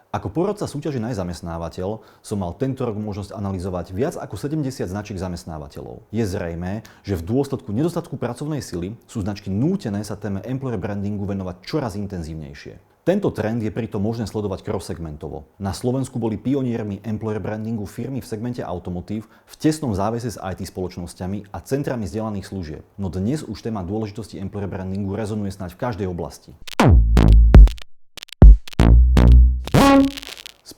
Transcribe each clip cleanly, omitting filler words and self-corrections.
Ako poradca súťaže Najzamestnávateľ som mal tento rok možnosť analyzovať viac ako 70 značiek zamestnávateľov. Je zrejmé, že v dôsledku nedostatku pracovnej sily sú značky nútené sa téme employer brandingu venovať čoraz intenzívnejšie. Tento trend je pritom možné sledovať cross-segmentovo. Na Slovensku boli pioniermi employer brandingu firmy v segmente automotív v tesnom závese s IT spoločnosťami a centrami vzdelaných služieb. No dnes už téma dôležitosti employer brandingu rezonuje snáď v každej oblasti.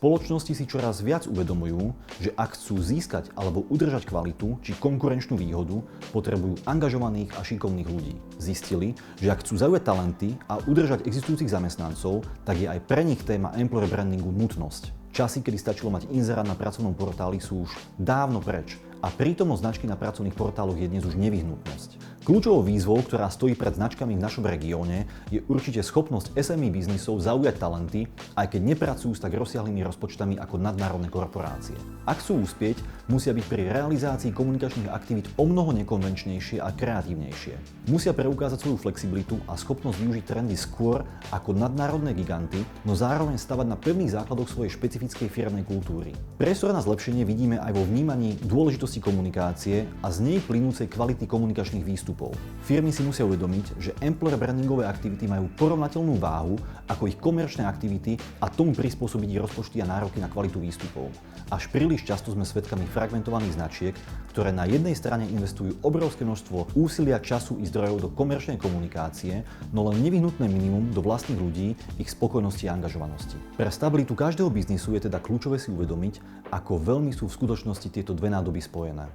Spoločnosti si čoraz viac uvedomujú, že ak chcú získať alebo udržať kvalitu či konkurenčnú výhodu, potrebujú angažovaných a šikovných ľudí. Zistili, že ak chcú zaujať talenty a udržať existujúcich zamestnancov, tak je aj pre nich téma employer brandingu nutnosť. Časy, kedy stačilo mať inzerát na pracovnom portáli, sú už dávno preč a prítomnosť značky na pracovných portáloch je dnes už nevyhnutnosť. Kľúčovou výzvou, ktorá stojí pred značkami v našom regióne, je určite schopnosť SME biznisov zaujať talenty, aj keď nepracujú s tak rozsiahlymi rozpočtami ako nadnárodné korporácie. Ak chcú uspieť, musia byť pri realizácii komunikačných aktivít omnoho nekonvenčnejšie a kreatívnejšie. Musia preukázať svoju flexibilitu a schopnosť využiť trendy skôr ako nadnárodné giganty, no zároveň stavať na pevných základoch svojej špecifickej firemnej kultúry. Priestor na zlepšenie vidíme aj vo vnímaní dôležitosti komunikácie a z nej plynúcej kvality komunikačných výstupov. Firmy si musia uvedomiť, že employer brandingové aktivity majú porovnateľnú váhu ako ich komerčné aktivity a tomu prispôsobiť ich rozpočty a nároky na kvalitu výstupov. Až príliš často sme svedkami fragmentovaných značiek, ktoré na jednej strane investujú obrovské množstvo úsilia, času i zdrojov do komerčnej komunikácie, no len nevyhnutné minimum do vlastných ľudí, ich spokojnosti a angažovanosti. Pre stabilitu každého biznisu je teda kľúčové si uvedomiť, ako veľmi sú v skutočnosti tieto dve nádoby spojené.